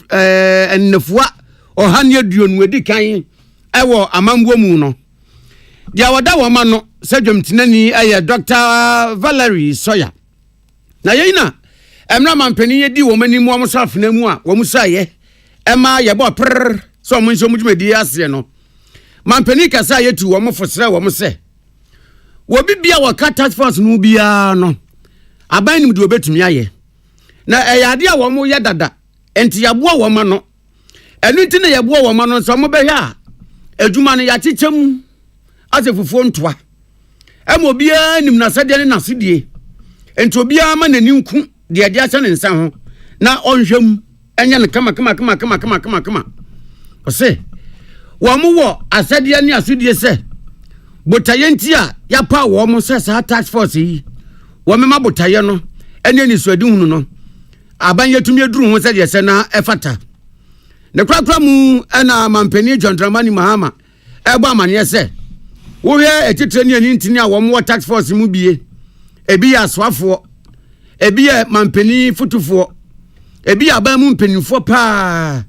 ennefua ohanye duonu edi kan ewo amambo mu no dia wada wo ma no sedwamtinani aye Dr. Valerie Soya na yina emra mampani yedi wo mani mu amso afena mu a wo musa ye ema ye bo prr so mo nso mudwumadi ase no mampani kasa yetu wo mo fosere wo mo se wo bibia wo task force no bia no aban nim de obetumi aye na eyade a wo mo ye dada enti yabo wo ma no enu nti na yabo wo ma no so mo behwe a adwuma no ya chicham asefufuo ntoa emo bia nim na sade ne nasodie enti obia ma nani nku de de ase ne nsa ho na onhwam enya ne kama ose wo mo wo asade ne asodie se botaye nti a ya pa wo mo se sa task force yi wo me ma botaye no ene ni suadi hunu no aban yetumi eduru ho se de se na efata ne krakra mu na mampani John Dramani Mahama ebo amane se wo hwe etitre ne ani ntini a wo mo task force mu bie ebi ya aswafo ebi ya mampani futufo ebi ya aban mu mpanifo pa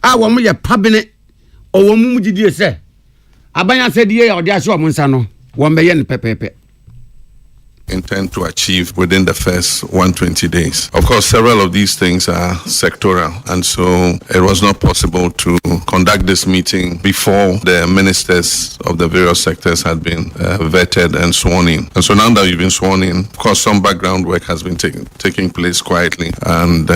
a wo mo ye pabene o wo mu gidie se aban ya se die ya ode ase wo mo nsa no wo mbeye ne pepepe intend to achieve within the first 120 days. Of course, several of these things are sectoral, and so it was not possible to conduct this meeting before the ministers of the various sectors had been vetted and sworn in. And so now that you've been sworn in, of course, some background work has been taking place quietly. And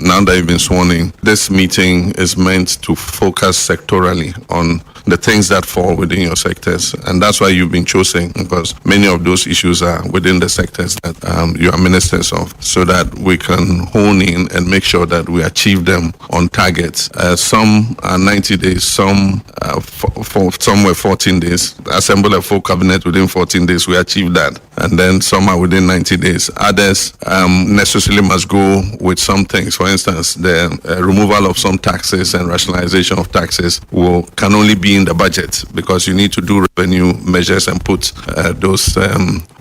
now that you've been sworn in, this meeting is meant to focus sectorally on the things that fall within your sectors. And that's why you've been chosen, because many of those issues are within the sectors that you are ministers of, so that we can hone in and make sure that we achieve them on target. Some are 90 days, some were 14 days. Assemble a full cabinet within 14 days, we achieve that. And then some are within 90 days. Others necessarily must go with some things. For instance, the removal of some taxes and rationalization of taxes can only be in the budget, because you need to do revenue measures and put those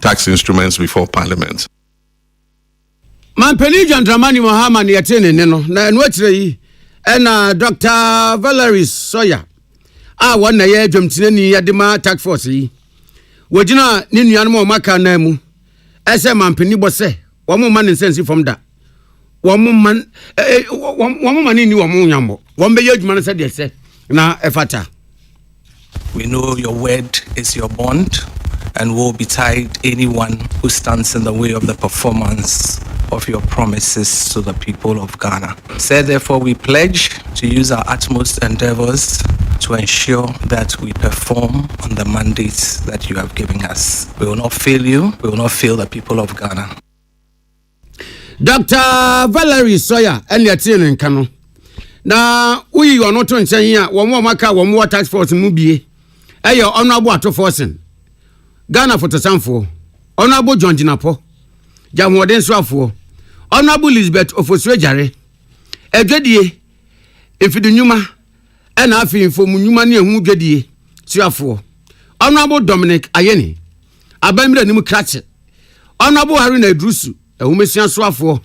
tax instruments before Parliament. Mampani John Dramani Mahama ni yatene neno na enwetire yi ena Dr. Valerie Soya wona ye dwamtinani yadema tax force yi wogina ni nuanom o maka na mu ese mampani bose wo mo man sense from da wo mo man ni wo mo nyambo wo mbe ye adwuma na se de se na efata. We know your word is your bond, and will betide anyone who stands in the way of the performance of your promises to the people of Ghana. So therefore, we pledge to use our utmost endeavors to ensure that we perform on the mandates that you have given us. We will not fail you. We will not fail the people of Ghana. Dr. Valerie Soya, and Yatine Kano. Now, we are not on saying, one more maka, one more tax force movie. Ayo, honorable ato forcing. Ghana for Tasanfo. Honorable John Jinapo. Jamwarden Swafo. Honorable Elizabeth Ofoswejare. Edwedie. Ifidunuma. And Afi for Munuma near Mugedie. Swafo. Honorable Dominic Ayeni. Abamre Nimukratse. Honorable Haruna Drusu. A Umesian Swafo.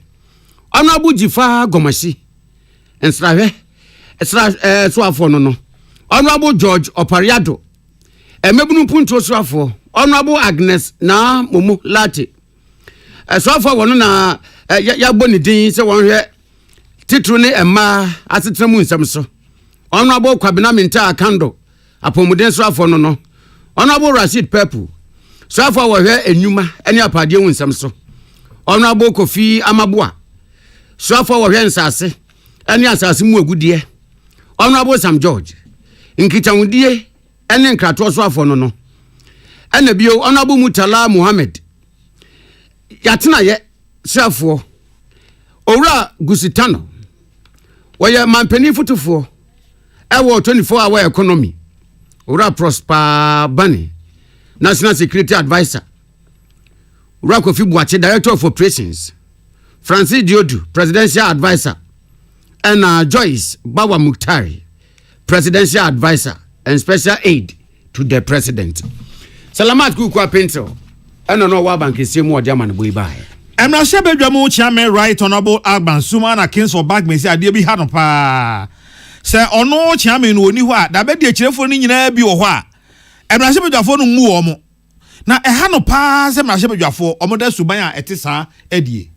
Honorable Jifa Gomashi. And Strave. Swafo no. Honorable George Opariado. Emebunu punto swafo. Honorable Agnes na Momo Lati. Swafo wono na ya boni din se won hwe titru ne emma asetremu nsem so. Honorable Kwabena Minta Akando apomuden swafo no no. Honorable Rashid Pepu. Swafo wo hwe enwuma ene apade wu nsem so. Honorable Kofi Amabua. Swafo wo hwe nsase ene asase mu agudie. Honorable Sam George. Nkitawudie ene nkrato swafo no no. Ene bio Honorable Mutala Muhammad. Yatena ye swafo. Owura Gusitano. Woye mampani futufo. Ewo 24-hour economy. Owura Prosper Bani. National Security Advisor. Owura Kofi Buache, Director of Operations. Francis Diodu, Presidential Advisor. And Joyce Bawa Muktari, Presidential Advisor and Special Aid to the President. Salamat Kukwa Pencil. I don't know what bank is more German boy by. Emra Shebedwamu Chairman Right Honorable Alban Suma na Kings of Bag Mesi ade bi ha no pa. Se ono chairman woni ho a da be de kirefo ni nyina bi wo ho a. Emra Shebedwafo no mu wo mo. Na ha no pa se Emra Shebedwafo omo da suban a etisa adie.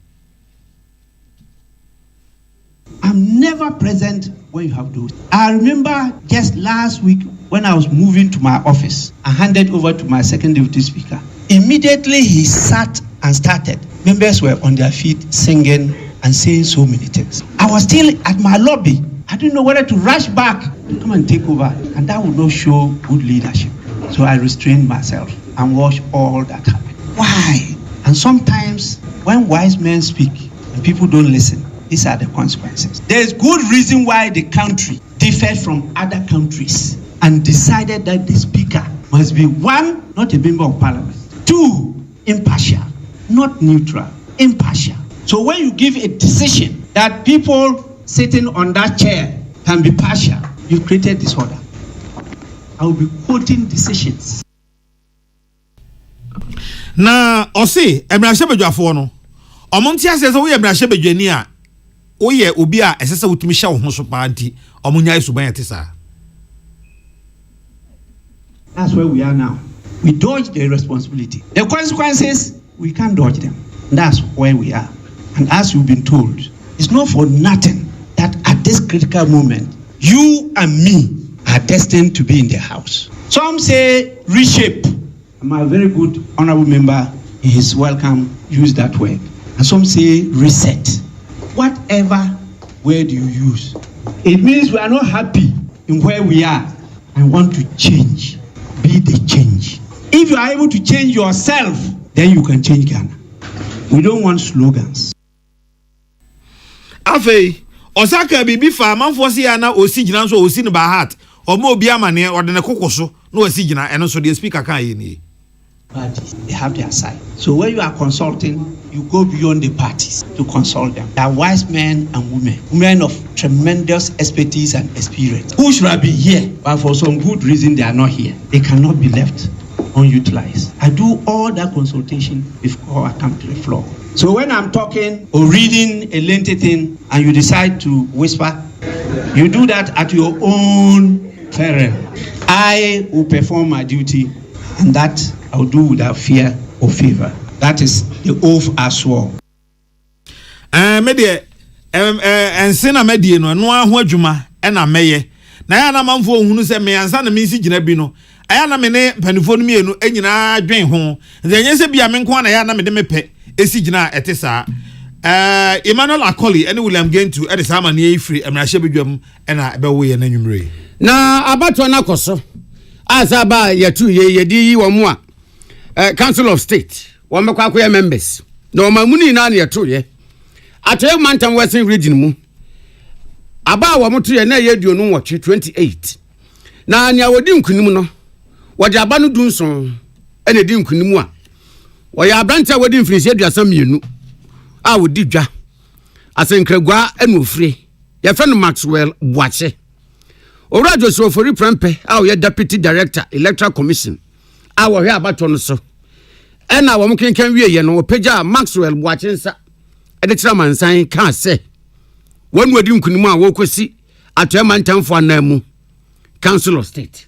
I'm never present when you have those. I remember just last week when I was moving to my office, I handed over to my second deputy speaker. Immediately he sat and started. Members were on their feet singing and saying so many things. I was still at my lobby. I didn't know whether to rush back to come and take over, and that would not show good leadership. So I restrained myself and watched all that happen. Why? And sometimes when wise men speak and people don't listen, these are the consequences. There's good reason why the country differed from other countries and decided that the speaker must be one, not a member of parliament, two, impartial, not neutral, impartial. So when you give a decision that people sitting on that chair can be partial, you've created disorder. I will be quoting decisions. Na osi Emra Shebedwafo no omonti ase so we Emra Shebedwani a oye obi a esese wutumi hye wo ho so pa anti omunya isuban etisa. That's where we are now. We dodge the responsibility. The consequences, we can't dodge them. That's where we are. And as you've been told, it's not for nothing that at this critical moment, you and me are destined to be in the house. Some say reshape. My very good honorable member, he is welcome, use that word. And some say reset. Whatever word you use, it means we are not happy in where we are and want to change. Be the change. If you are able to change yourself, then you can change Ghana. We don't want slogans. Afei, Osaka bibi fa manfo se ya na osi gina so osi ne ba heart. Omo obi amane ode ne kokoso na osi gina eno so the speaker kan ye ni. Parties, they have their side. So when you are consulting, you go beyond the parties to consult them. They are wise men and women of tremendous expertise and experience, who should have been here, but for some good reason they are not here. They cannot be left unutilized. I do all that consultation before I come to the floor. So when I'm talking or reading a lengthy thing and you decide to whisper, you do that at your own peril. I will perform my duty, and that I'll do without fear or favor. That is the oath I swore. Media, ensena medie no ho adwuma e na meye. Na ya na manfo ohunu se me ansa na mensi gina bi no. Aya na me ne panifo no mienu enyina dwen ho. Nzenye se bia me nko na ya na me de mepe esi gina etesa. Emmanuel Akoli ene William Gentu e de sama na efiri Emra Shebedwam e na be wo ye na nwumre. Na abato na koso. Asa ba yetu ye di wo mu a Council of State, one makwakoya members. No mamuni na ye to ye. Atoye Mantam Western region mu. Aba wa moto ye na ye duonu nwotwe 28. Na anya wodi nkunimu no. Wodi aba no dunson ene di nkunimu a. Wo ya abrante wodi mfinisi aduasa mienu. A wodi dwa. Asenkragwa enu ofire. Ye friend Maxwell Boache. Ora Joseph Fori Prempe, a ye deputy director Electoral Commission. A wo hwe abato no so. Ena wo mkenkan wie ye no pagya Maxwell Boache nsa. E de kira mansan kan se. Wonu adi nkunimu a wo kosi Atoye Mantamfo anamu. Council of State.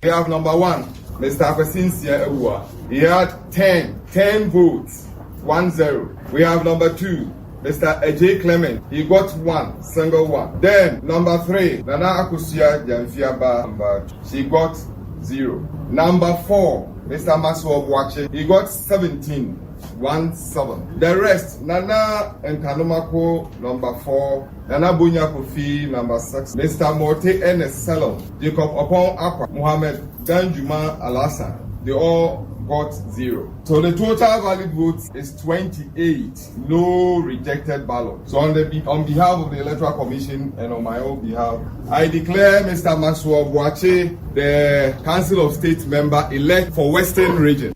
We have number 1, Mr. Akosinsia Ewa. He had 10 votes, 1-0. We have number 2, Mr. AJ Clement. He got 1, single one. Then number 3, Nana Akusia Jamfiaba. She got 0. Number 4, Mr. Maxwell Boache. He got 17, 1-7. The rest, Nana Nkanumako, number 4. Nana Bunya Kofi, number 6. Mr. Morte Eneselo. Jacob Opon Akwa. Mohammed Ganjuma Alasan. They all got 0. So the total valid votes is 28. No rejected ballot. So on behalf of the Electoral Commission and on my own behalf, I declare Mr. Maxwell Boache the Council of State member elect for Western Region.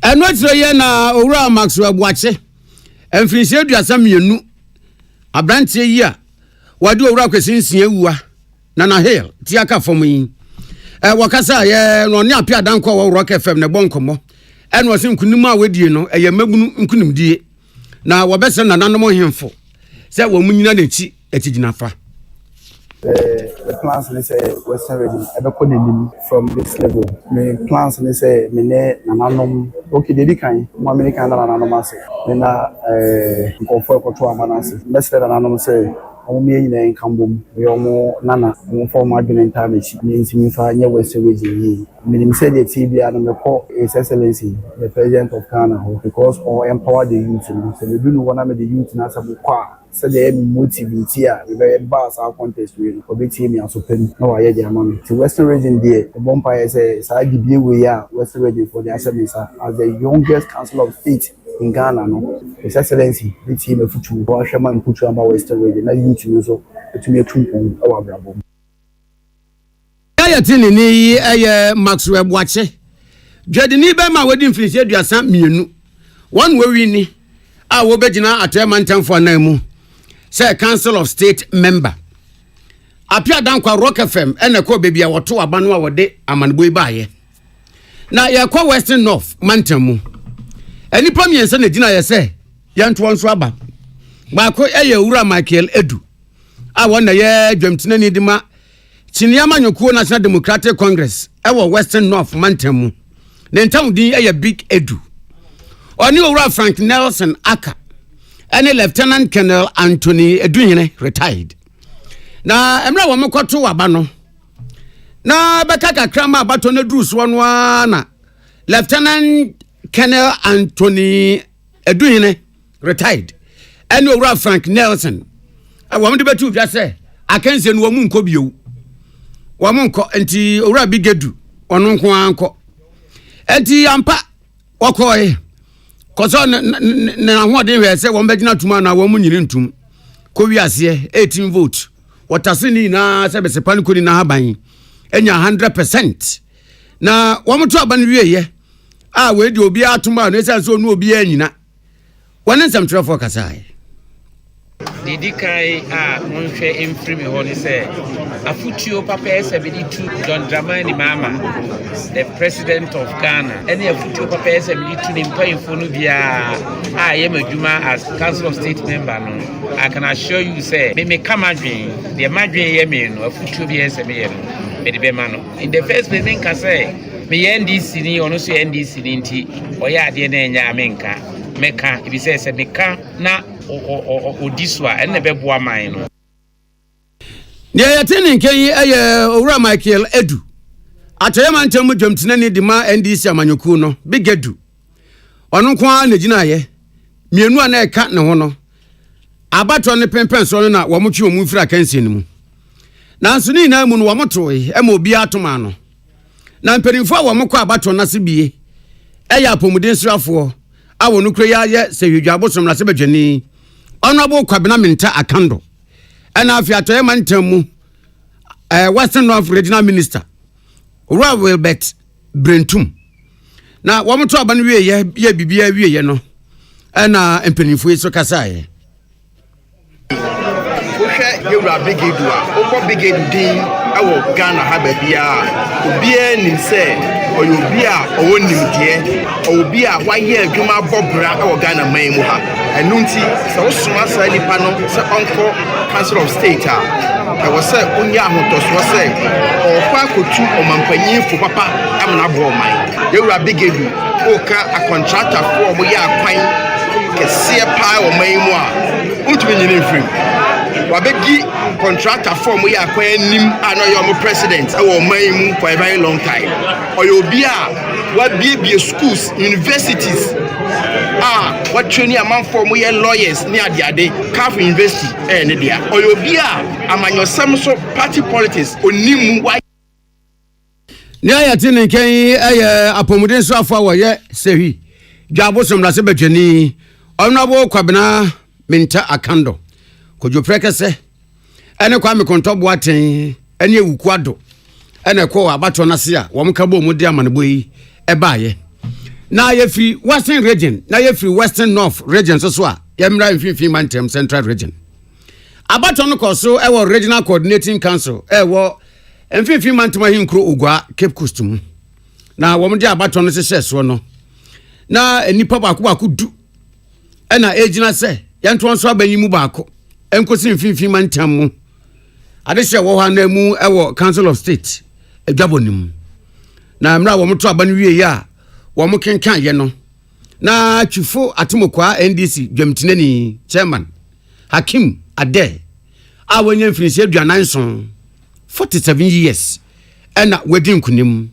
And what's the na Ora Maxwell Boache? And Finisia Duasa mienu. Abrantie yi a wadu owura kwesinsie wuwa Nana Hill tiaka for me wakasa ye no ne apia danko wo Rock FM ne bonkomo ɛna ɔsɛ nkunim a wɔdie no ɛyɛ magunu nkunimdie na wɔbɛsɛ nananom hemfo sɛ wɔn mu nyina n'akyi gyinafa. The plans they say Western region ebekodenim from this level. Me plans they say me ne nananom okay dedi kan mo American nananom ase. Me na nkonfo ekoto amanase. Best nananom say omo me nyina nkambom we omo nana omo form adwene ntamechi. Me ntimi fa nye Western region yi. Me nim say the TB and me call His Excellency the President of Ghana because all empower the youth. So we do want to the youth na sabukwa. So they motivate here. We very bass our contest with obeti me asopen no aye dey amam. The Western region there, the Bompire say say give we are Western region for the assembly as the youngest council of state in Ghana no. His Excellency the team of future go shaman put about Western region na youth no so to me twumpon our brabo. Ya tini ni Maxwell Boache. Dwede ni be ma wodi mfirisi aduasa mienu. One we ni a wo begina atemantamfo na mu. Say Council of State member. Apia dankwa Rock FM ene ko bebia woto abano a wode amanboy baaye. Na ye kwa Western North mantamu. Eni pamiense na gina ye say yanto nso aba. Ba ko wura Michael Edu. A wona ye dwamtena ni dima Chiniama Nyokuo National Democratic Congress Western North mantamu. Ne ntam din Big Edu. Oni wura Frank Nelson Akan. Any Lieutenant Colonel Anthony Eduhine retired. Na emra wo mekoto wabano. Na beka kakrama abato ne drus wonwa na Lieutenant Colonel Anthony Eduhine retired. Any owura Frank Nelson. Wo mde betu bia se akanse no wo mu nko bio. Wo mu nko enti owura Bigedu ono nko anko. Enti ampa wokoe koso na hode we say won begina tuma na won nyiri ntum ko wi ase 18 vote watase ni na se besepa ni ko ni na haban enya 100% na won to aban wi ye a we di obi atuma na se so no obi anyina won nsam trafo kasai Didi kai monhwe emfrimi ho ni say afutuo papa S72 Don Dramani Mama the president of Ghana any afutuo papa S72 ni mpanyfo no bia yemadwuma as council of state member no I can assure you say me come adwen the madwen ye me no afutuo bia SME no me de be ma no in the first place nka say me NDC ni ono so NDC ni nti oya ade na enya amenka meka ibi say meka na odiswa enne beboa man no ne yatene nkan owura Michael Edu atoyema ntamu dwamtena ni dima NDC amanyoku no Big Edu ono kwa na gina ye mienu ana eka ne ho no abato ne pempen so no na wo motwe omu fira kansi ne mu nanso ni na mu no wo motoe ma obi atoma no na mperimfo wo mokọ abato na se bie apomuden srafo awo no kure ya se hwedwa abosom na se badwani Honorable Kwabena Minta Akando. And after Atoyema Ntamu, Western North Regional Minister, Ura Wilbert Brentum. Now, one more trouble, ye bibia, ye no, and Empenifu so Kasai. You are big Edua, big Edin, our Ghana Hababia, Ubia Ninse, or Ubia, or Nimdia, or Ubia, 1 year, Juma Bobra, or Ghana Maymuha. And Nunti, so Sumasa Lipano, so Uncle Council of State. I was said, Unya Motos was said, or Paco 2 or Mampany for Papa, I'm not born mine. You are big Edu, Oka, a contractor for Moya Pine, Cassia Pie or Maymoa. Who's winning free? Wabegi contractor form we are nim anoyomo president our main for a very long time or you be what be schools universities what training amount form we are lawyers near the day CAF university dia or you be amanyo samso party politics onimu why nya ya tini kan apomuden so afọ wo ye sehi dwabosom na se badwani Honorable Kwabena Minta Akando Kojo prekese ene kwa me kontobo aten ene ewukuado ene ko abato na se a wo mkabo mu de amanebo yi ebaaye na ye free Western region na ye free Western North region so a ye mra mfifi mantem Central region abato no koso ewo regional coordinating council ewo mfifi mantem ahinkro ogwa Cape Coast mu na wo mde abato no se so no na enipa baako du ɛna ejina sɛ yɛnto nso abanyimu baako enkosi mfimfin mantam mu adehye wo ha na mu ɛwɔ Council of State adwabonim na mra wo mto aba no wie ya wo mo kenkan ye no na twifo atemokwa NDC dwamtinani chairman Hakim Ade a wonye mfinisi aduanan so 47 years ɛna wedi nkunim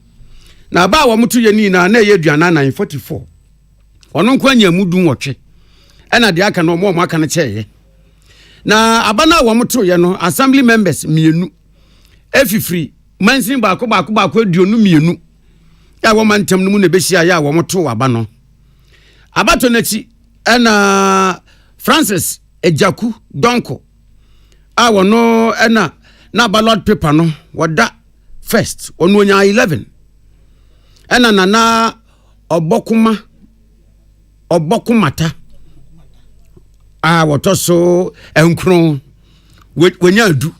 na ba wo mto ye ni na ye aduanan 44 ono nkwanya mudu nwotwe ɛna de aka no mo aka no kyeye na abana wo mto ye no assembly members mienu efifiri mansin baako aduonu mienu ya wo mantam no mu na behia ya wo mto aba no abato nachi ɛna Francis Ejaku Donko a wono ɛna na ballot paper no wada first onu onya 11 ɛna nana obokumata a wotoso enkron wonya du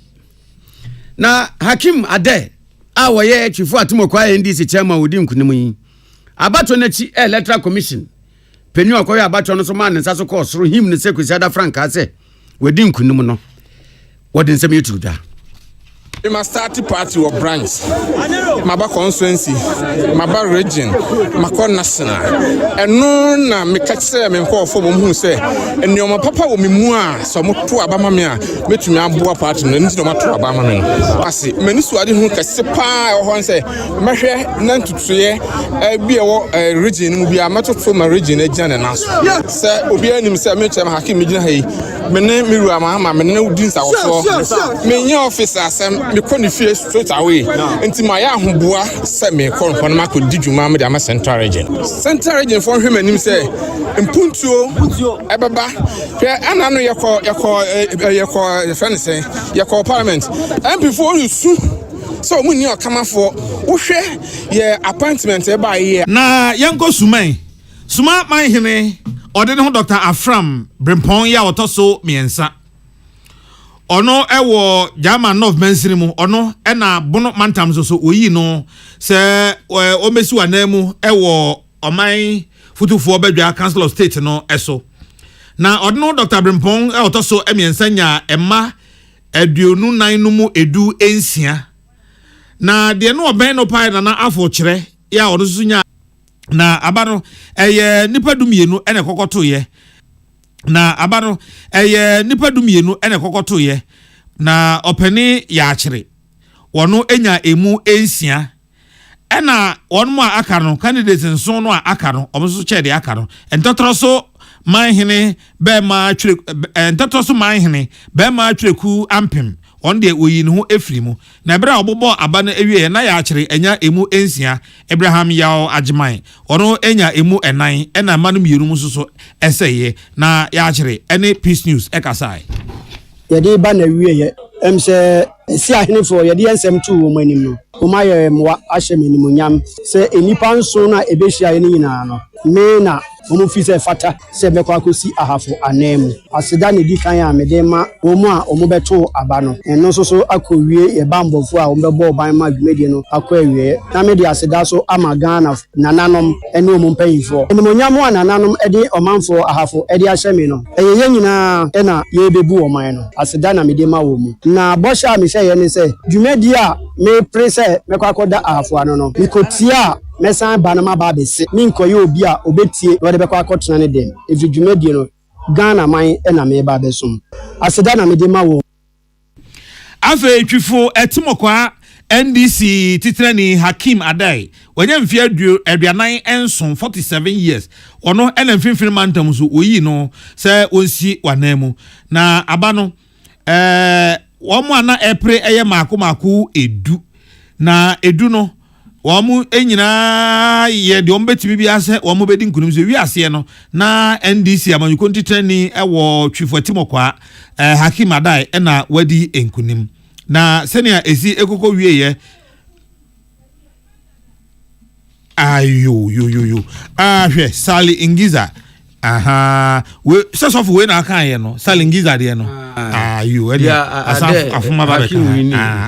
na Hakim Ade a woye chifu atumokwa NDC chairman wodi nkunim yi abato nachi electoral commission penyu akoya abato no so man nsa so ko soro him ne sekusi ada franka se wodi nkunim no wodi nsem yetuda we must start the party or branch. Maba constituency, Maba region, Mako national. And no na me catch say me call for who say and your papa will be more so much to Abamamia, met me a boa party, and no matter Abama. I see many swadi who can sepa or one say, Masha, none to three, be a region will be a matter from a region, a jan and us. Sir, Obian himself, Hakim Mijay, Mene Miru Mama, Mene Dins our many officers. Me koni fie straight away enti ma ya ahobua se me kon kon ma ko didwuma me de central region for him anim se mpuntuo ebeba hwe ana no yekọ friend say yekọ parliament and before you su so mu ni okamafo wo hwe ye appointment e ba ye na yanko suma man hene ode ne ho Dr. Afram Brempon ya otoso miensa ono ewo German North Mainstream ono ena bono mantam so oyi no se o mesi wanamu ewo oman futufuo badwa Council of State no eso na odno Dr. Brempong otoso emiensanya emma aduonu nan no mu edu ensia na de no oben no pai na afo kire ya ono sunya na abano eye nipa dumienu ene kokoto ye na abano eye nipa dumienu ene kokoto ye na openi ya akire wono enya emu ensia ena wonmo aka no candidates nso no aka no omso chede aka no entotroso manhene be ma twire entotroso manhene be ma twireku ampem on de oyi no efrimu na bra obobo aba na ewie na ya akire enya emu ensia Abraham yawo agiman ono enya emu enan ena manu mienu musoso eseye na ya akire ene peace news ekasai yede ba na wiye emse esi ahene fo yede ensem tu wo manim no o maye mwa ahye menimonyam se enipa nso na ebehia ye nyina no me na omo fi se fata se mekwa akosi ahafo anemu aseda ne di kan ya medema omo a omo beto aba no eno so akowie ye bambofo a omo bebo ban ma dwumedie no akwawie na me di aseda so amaga na nananom ene omo mpanyifo enimonyam a nananom ede omanfo ahafo ede ahye me no eye nyina ena ye bebu oman no aseda na medema wo mu na bosha me hye ye ne se dwumedie a me prese mekwa akoda ahafo ano no mikotia mesan banama ba bese minkoye obi a obetie no de bekwa akotena ne dem efidwumadie no Ghana man na me ba besum aseda na me de ma wo afa etwifo etimokwa NDC titrani Hakim Ade wanya mfia aduanan enson 47 years ono ena mfimfini mantam so oyi no se onsi wanamu na aba no womo ana epre eye maako edu na edu no wamu enyina ye de ombetimi bi ase wamu bedi nkunim so wi ase no na NDC amanyuko ntitani ewo twifo timokwa Hakim Ade na wadi enkunim na senia ezi ekoko wie ye ayo hwe Sali Ngiza aha we sesofu we na aka ye no Sali Ngiza de no you afuma ba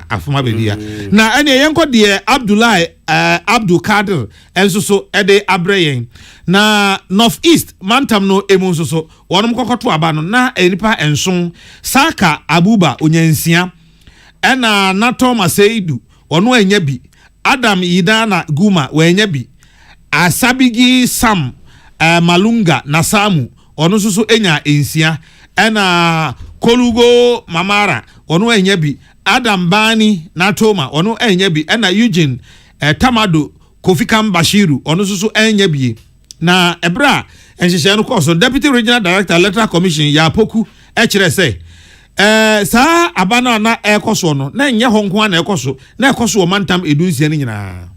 afuma be dia na ene yenko de Abdul Kadir enso so ede abreyen na North East mantam no emu nso so wonom kokoto aba no na enipa enson Saka Abuba onyansia ena Nato Maseidu ono enya bi Adam Idana Guma wenya bi Asabigi Sam Malunga Nasamu ono susu enya ensia ena Kolugo Mamara ono enya bi Adam Bani Natoma ono enya bi ena Eugene Tamado Kofikam Bashiru ono susu enya bi na ebra enhyehyɛ no kɔ so Deputy Regional Director Electoral Commission ya poku kyerɛ sɛ saa abana na ekoso no na enye honko na ekoso na ekoso mantam edunsia ni nyina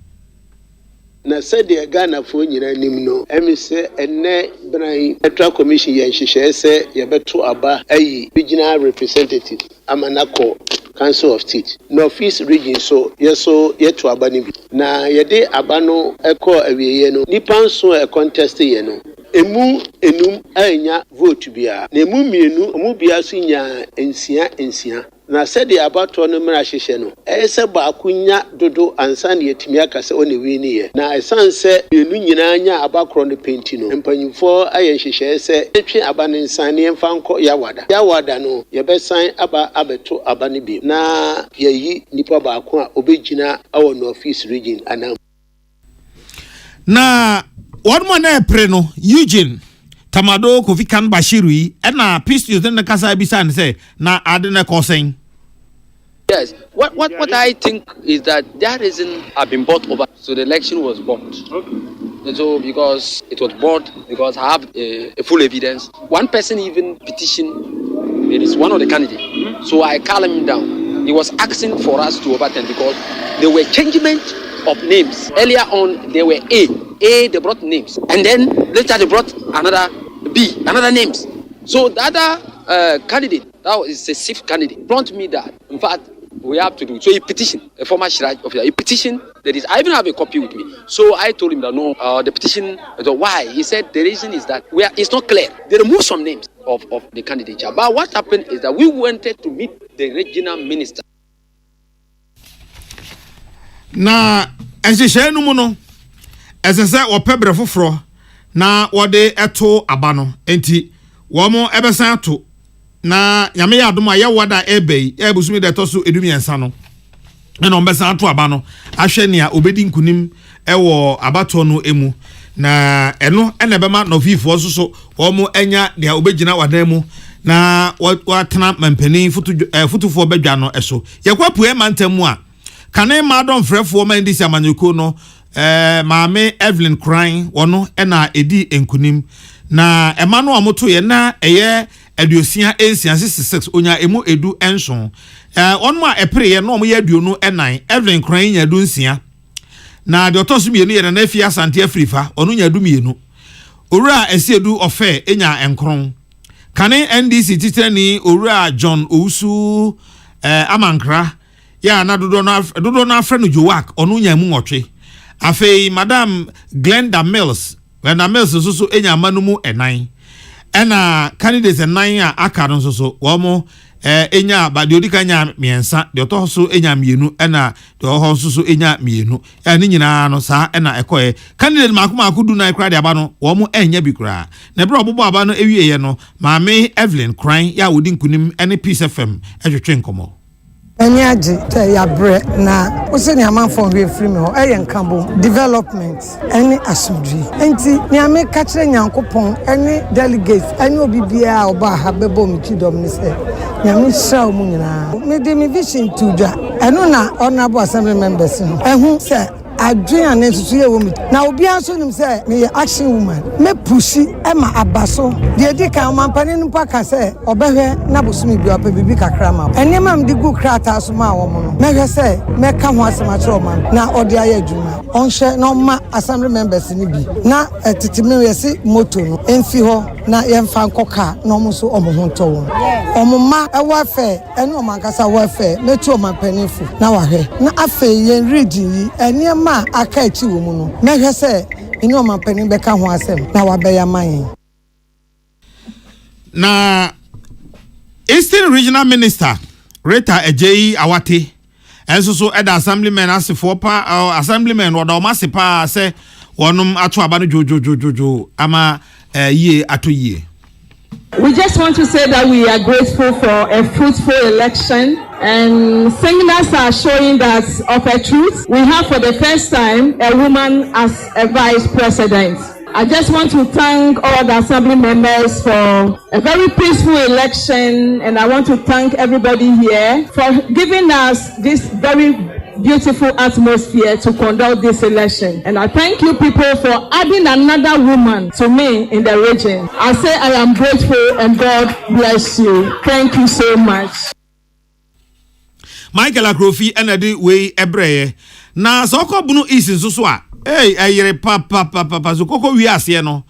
na said the Ghana for nyina nim no emi se enne bran Electoral Commission ye nhyehyɛ se ye beto aba ayi regional representative amanako Council of State Northeast region so yeso yeto aba ni bi na ye de aba no ekɔ awieye no nipa nso e contest ye no emu enum anya vote bia na emu mienu omu bia so nya ensia na said the abato no mra hyehye no ese ba akunya dodo ansa na yetimi aka se one wi ni ye na esanse mienu nyina anya abakro no penti no mpanyimfo aye hyehye se etwe aba ne nsan ne mfa nko yawada no ye besan aba abeto aba ne bi na yeyi nipa ba ako a obegina awo Northeast region anam na one more na pre no Eugene Tamado Kofikan Bashiru yi na Pistus den kasa bisa ne say na ade na kosen. Yes, what I think is that that reason have been bought over, so the election was bought. Okay. And so because it was bought, because I have a full evidence. One person even petitioned, it is one of the candidates. Mm-hmm. So I calmed him down. He was asking for us to overturn because there were changement of names. Earlier on, there were A they brought names, and then later they brought another B, another names. So the other candidate, that was a safe candidate, brought me that. In fact, we have to do. So he petitioned, a former Shiraj officer, he petitioned. That is, I even have a copy with me. So I told him that no, the petition. So why? He said the reason is that it's not clear. They removed some names of the candidature. But what happened is that we wanted to meet the regional minister. Na enhyehyɛ no mu no ɛsɛ wɔpɛ brɛ foforɔ na wɔde ɛto aba no enti wɔn ɛbɛsan ato na nyame yɛ adom a yɛwɔ ebe ebusumi de to so edumiensa no na ɔmbɛsan ato aba no ahwɛ nea obedi nkunim ɛwɔ abato no emu na ɛno ɛna bɛma nofifoɔ so wɔn enya nea obegyina wadan mu na watena mampanin futufoɔ bɛdwa no ɛso yɛkɔ pue mantamu a kane madon frɛfoɔ ma ndi samanyoko no maame Evelyn Crying wono ɛna edi enkunim na ɛma no amoto yɛ na ɛyɛ aduosia ensia 66 onya emu edu enson ɔno a ɛpere yɛ no ɔmo yɛ aduonu ɛnan Evelyn Crying nya du nsia na de otoso mienu yɛ na afia asante afrifa ɔno nya du mienu owura esiedu ofe enya enkron kane NDC titrani owura John Owusu Amankra ya na dodo na afre no Jowak onu nya mu nwotwe afei Madam Glenda Mills so enya manumu enan ena candidates enan a aka no so wo mo enya ba de odika nya miensa de oto so enya mienu ena de oho so enya mienu ya ni nyina no saa ena ekoe candidate makoma du na ekra de aba no wo mo enya bi kra na bro obobo aba no ewie ye no maame Evelyn Crying ya wodi nkunim ene Peace FM etwetwe nkomo Any aji te ya bre na ose ni amanfo hwe free me ho eye nkambo development any asudri enti ni ameka kire nyankopon any delegates any obibia oba ha bebo mi kidom ni se nyame hra mu nyina me de mi vision to dwa eno na honorable assembly members no ehu se adwen ane susu ye wo mi na obi anso nim se me action woman me pushi e ma abaso de di kan mampane no paka se obehwe na bosumi bi opa bibi kakra ma enema mdi gu krata so ma wo no me hwe se me ka ho asema kire o man na ode aye adwuma onhwe na ma assembly members ni bi na tetime yesi moto no enfi ho na yemfa nkoka na omo so omo ho to won omo ma e wa fe ene o mankasa wa fe metu o mampane fu na wa hwe na afe yen reading yi enema aka echi wo mu no na hwe se eni o mampani beka ho asem na wa be ya man na Eastern Regional Minister Rita Ejeyi Awate enso so eda assemblyman asefo pa assemblyman woda o masepa se wonum ato aba no jojojojojo ama ye ato ye. We just want to say that we are grateful for a fruitful election, and signals are showing that of a truth we have for the first time a woman as a vice president. I just want to thank all the assembly members for a very peaceful election, and I want to thank everybody here for giving us this very beautiful atmosphere to conduct this election. And I thank you people for adding another woman to me in the region. I say I am grateful and God bless you. Thank you so much. Michael Akrofi enedi we ebreye na soko bunu isi nso a ayere papa soko wi ase no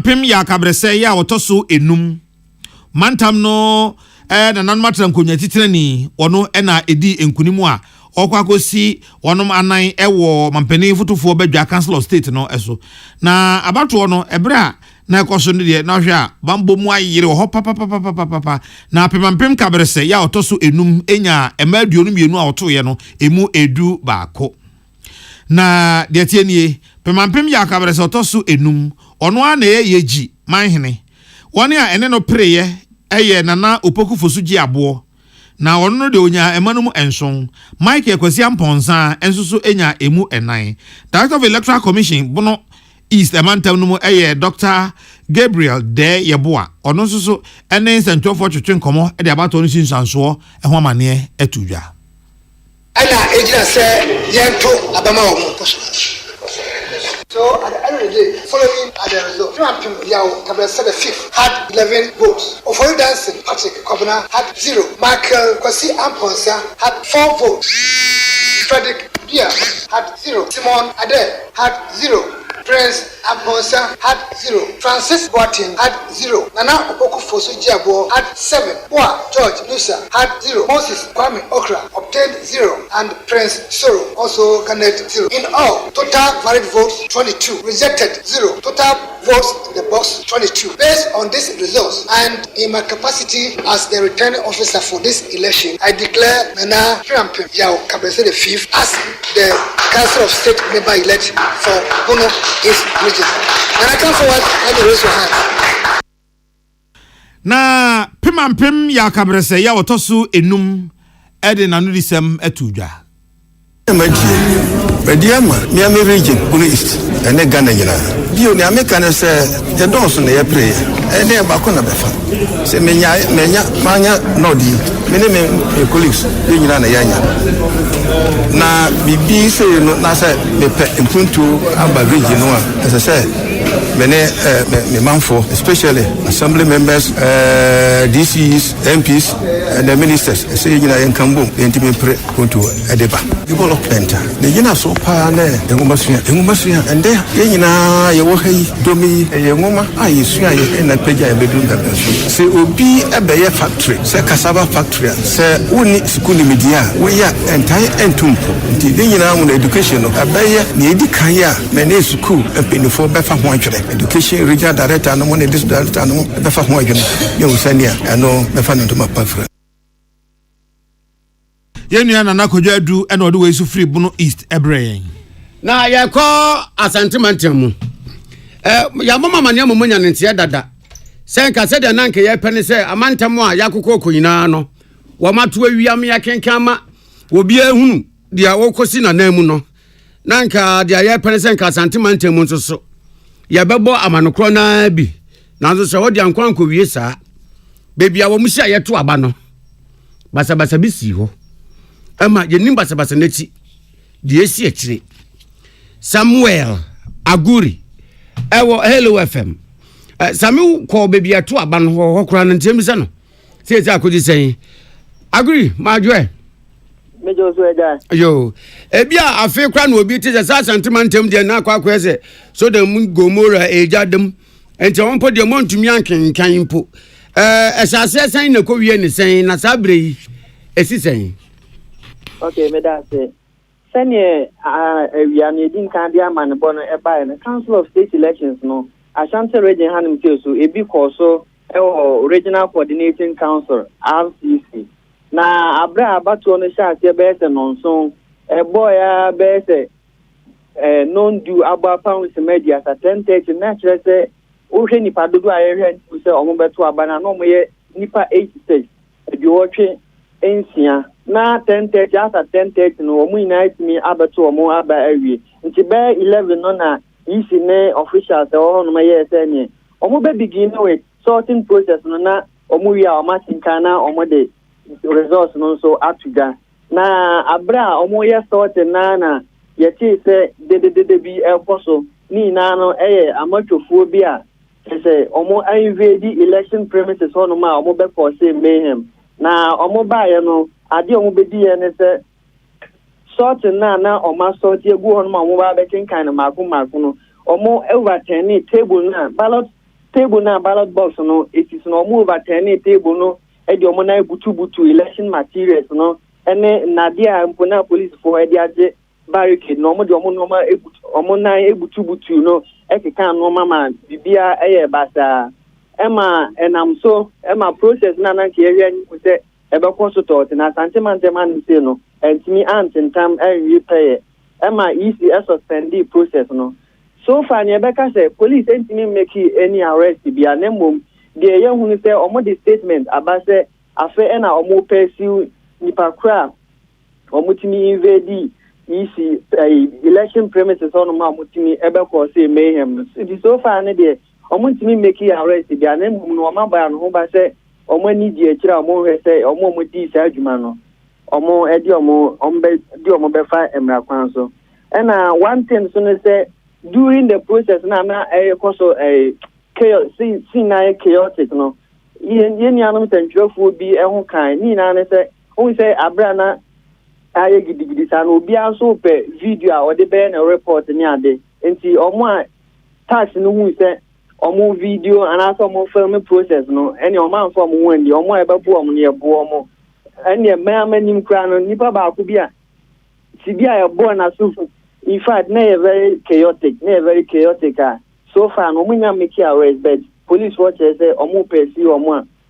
pem ya kabrese ya otoso enum mantam no na nanmatra nkonya titirani ono na edi enkunimu a okwakosi wonom anan ewo mampani fotofo badwa council of state no eso na abato no ebra na ekoso no de na hwe a bambo mu ayire ho papa na pemampem kabrese ya otoso enum enya emaduonu mienu a oto ye no emu edu baako na de tienie pemampem ya kabrese otoso enum ono ana yeji manhene woni a ene no preye eye nana opoku fosuji abo na ono de onya emanum enson Mike Ekwesi Amponsa ensusu enya emu enan. Director of Electoral Commission bono East Emantam no eye Dr. Gabriel De Yeboa ono susu enen sentro for twetwen komo e de abato no sinsanso e ho amane etudwa ana ejina se yento abama wo mo. So at the end of the day, following the result, Trump said the fifth had 11 votes. Ofori Dancing, Patrick Kobana had 0. Michael Kwesi Amponsa had 4 votes. Frederick Bia had 0. Simon Ade had 0. Prince Amponsa had 0. Francis Boatin had 0. Nana Opoku Fosu Jiabo had 7. Boa George Nusa had 0. Moses Kwame Okra obtained 0. And Prince Soro also garnered 0. In all, total valid votes 22. Rejected 0. Total votes in the box 22. Based on these results and in my capacity as the returning officer for this election, I declare Nana Shirampim Yao Kabese the 5th as the Council of State member elect for Bono East region. And I come forward and raise your hand. Na pemampem ya kabrese ya otoso enum ede nanu disem etudwa. Mediama miami region Bono East ene Ghana nyina. Bio ni ameka ne se the dons na ye pray. Ene ba ko na befa. Se menya manya nodi. Mene me colleagues de nyina na yanya. Na bibi se no na se me pe impuntu aba region no a se me manfo, especially assembly members, DCs, MPs, and the ministers. Say you know in Kambo, the intimate pre to Edeba. Development. The Yina so pa ne, the Mumasia, and there Yina Yawahi, Domi, Yamoma, I swear in a page I be doing that. Say Obi a Bayer factory, say cassava factory, say Uni Skuni Media, we are entire entumpo. The Yina on education of a Bayer, Nedi Kaya, Mene Suku, and Pinufo Befa Education regional director and money this director and befa ho adwene you senia eno befa no to mapafra yenu na nakodwa adu ena ode we su free Bono East ebreye na ya ko asantemantem ya mama mane amonya ntia dada senka se de nanke ye pene se amantam a yakoko koyina no wo mato awiam ya kenkama obi ehunu dia wokosi na namu no nanka dia ye pene senka asantemantem nso so ya bebo amanokro na bi nanzo se wodi ankwanko wie saa bebia wo muhia yeto aba no basabasa bisi ho ama yenim basabasa nati de esi akire Samuel Aguri ewo Hello FM Samuel ko bebia to aba no ho kora no ntemisa no se akodi sen Aguri majwe Mejo so eda yo ebia afi kwa na obi te sa sentimentem de na akwa ese so da mu gomora ejadem enti won po de montumi ankenkan mpo esase sen na ko wie ni sen na sabre yi esi sen okay me da say senior ewia na edin kan dia man bo no e ba na Council of State elections no Ashanti region hanim keso ebi ko so Regional Coordinating Council RCC na abra abatu no sha ase be se nonso boy ya be se non do aba pounds media at 10:30 na chere se o hwe nipa dodo ayehwe se omo beto abana no mo ye nipa 86 ediwotwe ensia na 10:30 after 10:30 no omo ina itimi abeto omo aba awie nti be 11 no na isi ne officials e ho no ma ye se ni omo be begin with sorting process no na omo wi a omo tinkana omo de results no so atuga na abra omo ye sorting na yeti se de bi ekoso ni na no amatwofuo bi a se omo invade election premises no ma omo be cause mayhem na omo baaye no ade omo be di ye ne se sorting na omo sort egu ho no ma omo ba be kinkan na mako no omo overturn table na ballot box no it is no omo overturn table no e di omo na butu election materials no ene na dia mpona police for e di age barricade no omo na ebutu no ekeka no mama bibia eye basa ema enam so ema process na nke area ni se ebe consult na santeman se no entimi antentam repair ema easy suspend the process no so far ne beka say police entimi make any arrest bia na mom de ye hunu se omo the statement abase afe na omo pursue nipa kra omo timi invade easy election premises on ma mutimi ebe ko say mayhem it so far ne de omutimi make arrest bia na mum no ma ba no ho ba say omo ni di akira omo he say omo di sa adwuma no omo edi omo be fa emra kwan so na one thing so ne say during the process na koso chaos chaotic no yen anum tantwefo bi ho kan ni na ne say o say abra na aye gidigidi sa no obi aso pe video a ode be na report ni ade enti omo a tax no hu se omo video and also omo film process no eni omo anfo omo wandi omo e babu omo ne ebo omo eni e manim kra no nipa ba ko bi a ti bi a e bo na so in fact na very chaotic so far no munya make arrest but police watch say omo pursue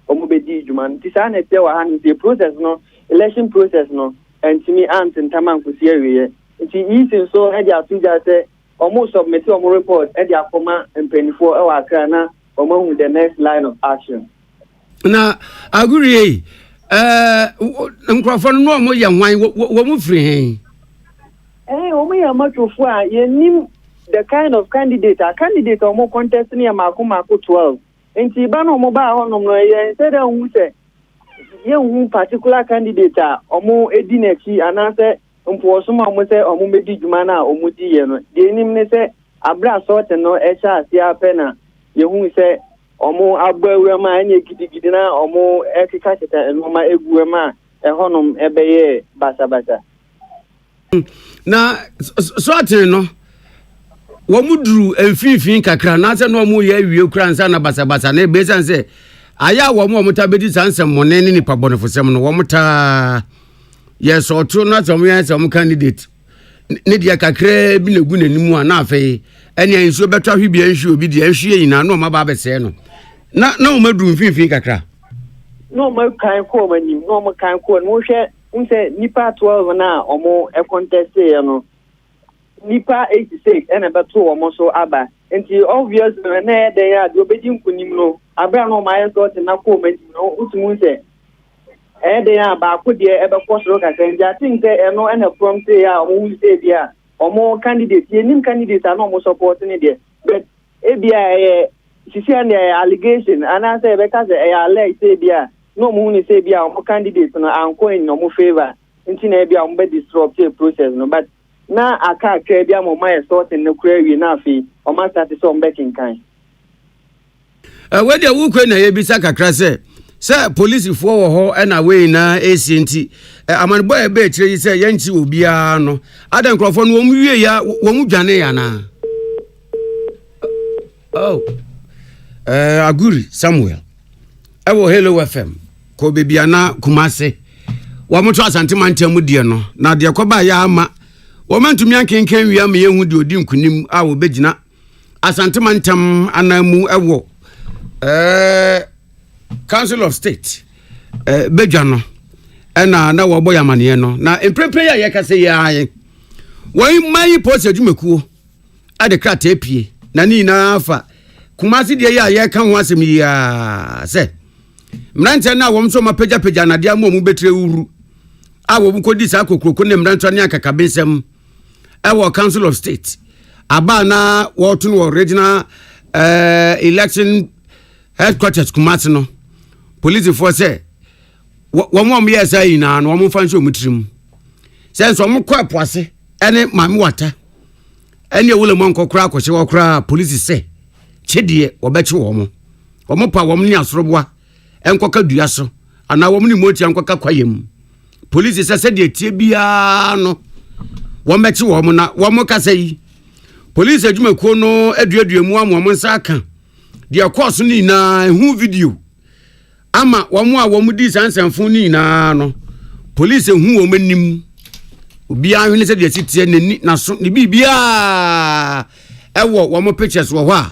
omo be di juman ti sa na te wa han the process no election process no and to me aunt and taman ku seriye nti easy so e dia tuja say almost submit omo report e dia koma empenifo e wa kra na omo hu the next line of action na aguri nkrofo no omo ye hwan wo mu free hen omo ya matofo a ye nim the kind of candidate omo contest ni mako 12 nti ba no omo ba honom no ye said hu say ye particular candidate omo edineki anase mpoosoma omo se omo medi djuma na omo di ye no de nim ne se abra sort no e sha asia pena ye hu se omo agbawe ma anye gidigidi na omo ekika cheta enoma eguwe ma ehonom ebeye basa na sort no wo muduru emfifin kakra na se no omo ye awie kura nsa na basa na be sanse aya wo mo mutabedi sansem monne ni nipa bonofosem no wo muta yes otu na some yes some candidate ne dia kakra bi legu nanimu a na afei ene ansuo betwa hwebia nhwe obi dia nhwe yina no ma ba bese no na o maduru mfimfin kakra no ma kan ko manim no ma kan ko no hwe unse nipa 12 na omo e contest ye no nipa 86 ene beto omo so aba nti obvious na de ya do bedi nkunim no abra no ma yeso te na ko manim no utumu se de ya ba ko de e be ko soro ka kan ja tin se eno ene prompt ya omo se bia omo candidate ye nim candidate na omo support ni de but e bia sisi and allegation ana say be ka say allege say bia no mo ni say bia omo candidate no anko in omo favor nti na bia omo be disrupt the process no but na aka kra bia mo ma sorting no kra wi na afi o ma start so mbeki kan we dey wu kwe na ye bisa kakra say police fo wo ho na we na ACNT amanbo e be tire yi say yanchi obia no adan krofo no wo mu wie ya wo mu dwane ya na Aguri Samuel ewo Hello FM ko bebia na Kumase wo mo to asante mantam die no na de koba ya ama wo mantumi ankenken wi ama yehu de odi nkunim a wo begina asante mantam anamu ewo Council of State bedwa no na wo boy amane no na emprempre ya ye kase ya wọ́n mai post adwumekuo ade krata apie na ni na afa kumasi de ya ye ka ho asem ya se mrante na wo mso mapagya na de amu betre uru a wo kodi sa kokroko ne mrante ne akakabesem e wo Council of State aba na wo to no regional election headquarters kumasi no police force wo mo ye sai na no mo fanso mutrim sense wo mo kwa poase ene mami wata ene wole mo nkokora akohye wokora police se chedie obechi wo mo pa wo mo ni asoroboa enkoka dua so ana wo mo ni moti enkoka kwayem police se de tie bia no wo mechi wo mo na wo mo kasa yi police adwumekuo no aduadua mu amo nsa aka de course ni na hu video ama wo mo a wo mo di sansanfo ni na no police hu wo manim obi ahwene se de sitie nani na so ne bibia ewo wo mo pictures wo ho a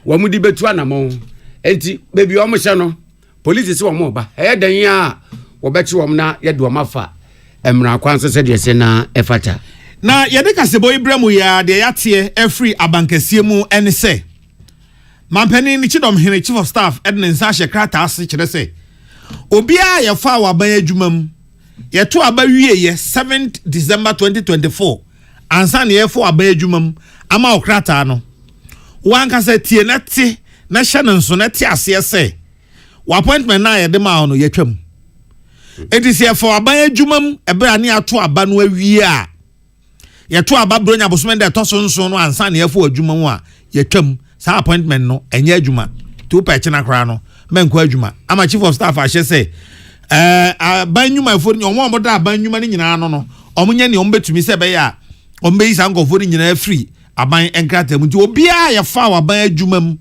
wo mo di betu anamo enti baby wo mo hye no police se wo mo ba dan ya wo bechi wo na ye do mafa emra kwanso se de se na efata na ye de kasebo ibrahim ya de yatie every abankasie mu ene se mampani ni chidom hene chief of staff edna nsa hye krata ase kire se obi a ye fa wa ban adwumam ye to aba wiye 7th December 2024 ansa ne ye fo aba adwumam ama okrata no wanka se tie na te na hye no nso na te ase se wa appointment na ye de ma no ye twam edisi ye fo aba adwumam ebe ani ato aba no awie a ye to aba bronya bosome de to so nso no ansa ne ye fo adwumam a ye twam sa appointment no enye adwuma to pa kina kra no menko adwuma ama chief of staff ahye se abanyuma fo ni omo moda abanyuma ni nyina no omunye ni ombetumi se be ya ombe isa nkofo ni nyina free aban enkrata mu ti obi a ye fa wa ban adwuma mu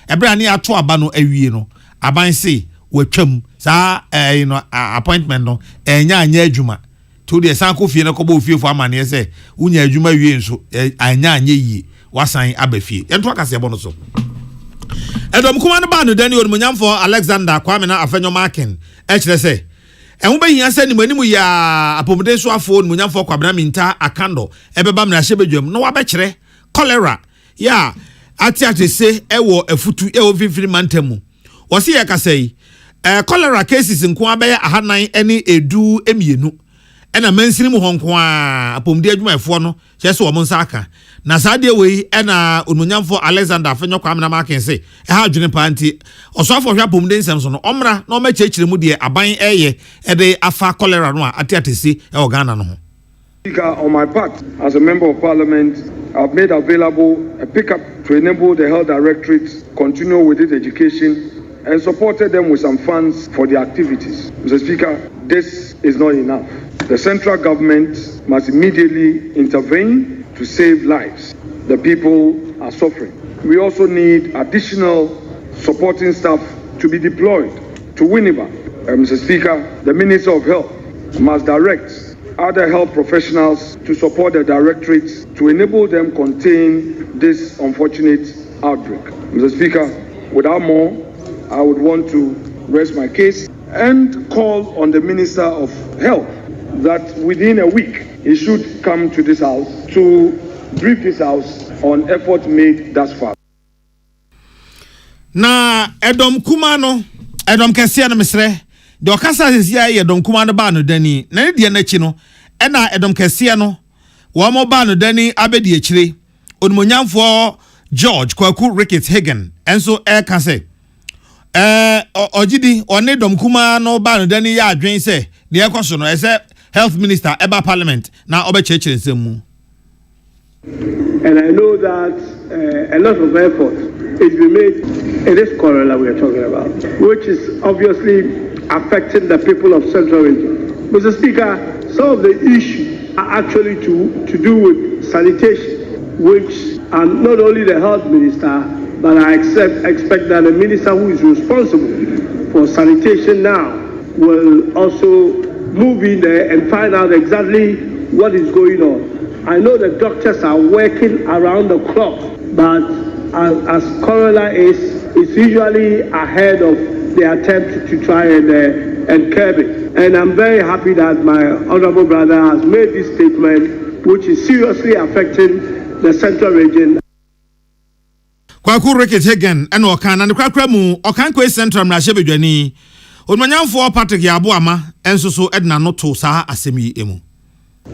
ebra ni ato aba no awie no aban se watwam sa appointment no enya anya adwuma to de san ko fie no ko bo fie fo amane se unya adwuma wie nso anya anya yi wasan abafie ento akase ebo no so edom kuma no ba no dani onmunyamfo Alexander Kwamena Afenyo Markin kire se ehun be hia se ni manimu ya apomde so afo onmunyamfo Kwabena Minta Akando ebeba mna hye bedwam no wa be kire cholera ya ati se ewo afutu ewo fifiri mantamu wo se ye kasai cholera cases nko abaye ahanan ene edu emienu ena mansiri mu honko a apomde adwumayefo no kyese wo monsa aka na saade we ena onmunyamfo Alexander Afenyo Kwamena Markin se ha adwene panti osofo hwa apomde nsem so no omra na o ma kyekire mu de aban eye ede afa cholera no a atiatese e Ghana no ho. Speaker, on my part, as a member of Parliament, I've made available a pickup to enable the health directorates continue with its education and supported them with some funds for their activities. Mr. Speaker, this is not enough. The central government must immediately intervene to save lives. The people are suffering. We also need additional supporting staff to be deployed to Winneba. Mr. Speaker, the Minister of Health must direct other health professionals to support the directorates to enable them contain this unfortunate outbreak. Mr. Speaker, without more, I would want to rest my case and call on the Minister of Health that within a week he should come to this house to brief this house on efforts made thus far. Na edom kumano edom kese na mesre de okasa sesia edom kumano ba no dani na ne de na chi no ena edom kese no wo mo ba no dani abedi akire onmonyamfo George Kwaku Ricketts Hagen enso ka se ojidi one dom kumano ba no dani ya adwen se ne ekoso no ese health minister eba parliament na obechechire nsemu. And I know that a lot of effort is being made in this cholera we are talking about, which is obviously affecting the people of Central Region. Mr. Speaker, some of the issues are actually to do with sanitation, which and not only the health minister, but I expect that the minister who is responsible for sanitation now will also move in there and find out exactly what is going on. I know the doctors are working around the clock, but as cholera is usually ahead of the attempt to try and curb it. And I'm very happy that my honorable brother has made this statement, which is seriously affecting the central region. Kwaku Ricket again, and Akan and the Krakramu, Akan Central Nashebedwani. Onmanyanfo Patrick Yabuama, and so Edna Noto Saha Asemi Emu.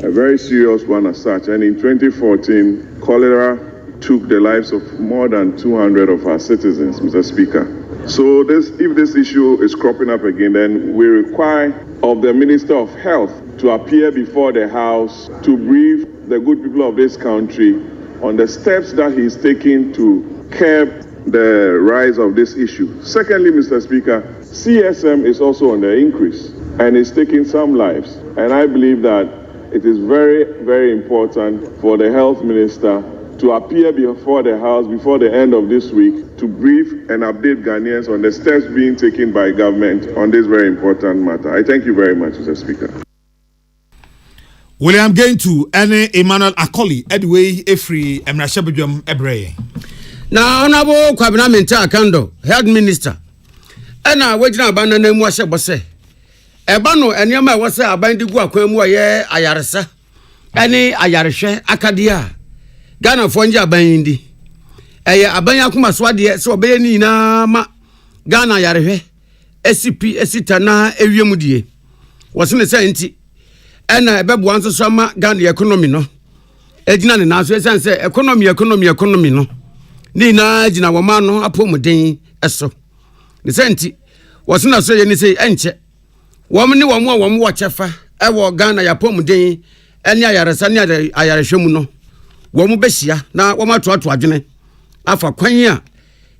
A very serious one as such, and in 2014, cholera took the lives of more than 200 of our citizens, Mr. Speaker. So if this issue is cropping up again, then we require of the Minister of Health to appear before the House to brief the good people of this country on the steps that he is taking to curb the rise of this issue. Secondly, Mr. Speaker, CSM is also on the increase and is taking some lives. And I believe that it is very, very important for the health minister to appear before the House before the end of this week to brief and update Ghanaians on the steps being taken by government on this very important matter. I thank you very much, Mr. Speaker. William going to any Emmanuel Akoli, Edway, Efri, Emrashabujum, Ebre. Now, Honorable Parliamentary Akan, Health Minister. And I wait now, Banana Mwasha Bosse. Ebano, and Yama was a binding Guaquemu, Ayarasa. Any Ayarisha, Akadia. Ghana Fonja Bindi. Abanya Kumaswadi, so Beni na ma Ghana Yare, SCP, Esitana, Eviamudi. Was in the same. And I bet once a summer Ghana economy no. Edina and answer and say economy no. Nina Jina Wamano, a pomodin, eso. The senti was not saying any say enche. Woman, one more watch ever. I will Ghana ya pomodin, and Yarasania, Ayarishomuno. Womu Bessia, now Wama to Adjune. Afa Quanya,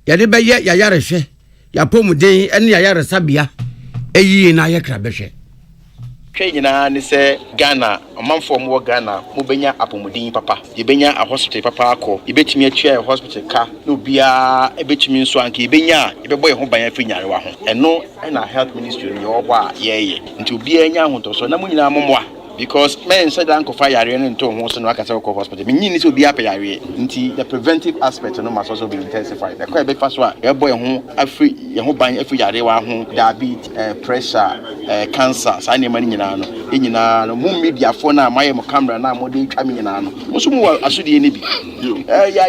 Yadebe Yayareshe, Yapomodin, and Yayarasabia, a ye in Ayakrabeshe. Kenya ni se Ghana amanfo mo Ghana mo benya apomodin papa ye benya a hospital papa akọ ye betimi atwa hospital ka no bia e betimi nso anka ye benya ye bebo ye ho ban afinyare wa ho eno na health ministry ye obo a ye nti obi anya ahotoso na mo nyina momwa because men said uncle fire into house no akasa ko hospital me nyini se obi apayare nti the preventive aspect no must also be intensified the quite be fast one ye boy ho afri ye ho ban afiyare wa ho diabetes pressure cancer sa ne mani nyina no nyina no mo media phone na maye mo camera na mo de twa me nyina no mo so mo asodie ne bi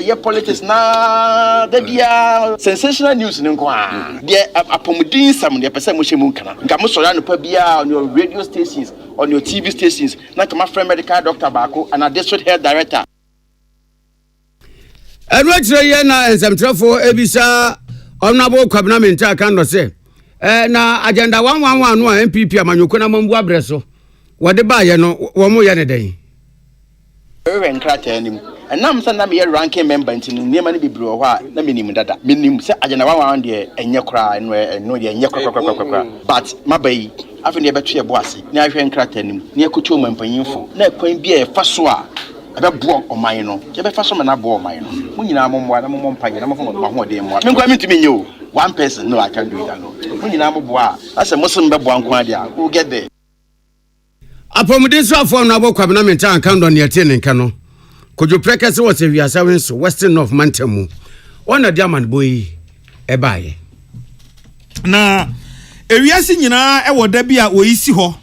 ye politics na da bia sensational news ne nko a de apomudin sam de pese mo hyemu kana nka mo soro no pa bia on your radio stations on your TV stations, like my friend medical doctor Bako and a district health director. And what's the year now and some trouble, Ebisa, Honorable Parliamentary Akan say. Na agenda 111 MPP Amanyukuna Mambua Breso. What the buyer no, one more day. Very encrating. And now I'm sending a ranking member into near many people who are the minimum that minimum say agenda 111 there and your cry and no, but my baby. After the battery of Bossy, near Cratten, near Kutum and Payinfo, near Queen Beer, Fasua, about Bob or Mino, Jabba Fasum and Abo Mino. When you are one, I'm on Pine, I'm on one day more. I'm going to mean you. One person, no, I can't do it alone. When you are Bois, that's a Muslim Babuan Quadia, who get there. Upon this for Nabo Parliamentary and count on your tin cano. Could you practice what if you are serving so western of Mantamu? One a diamond boy, a buy. Now, ewiase nyina ewo da bia wo isi ho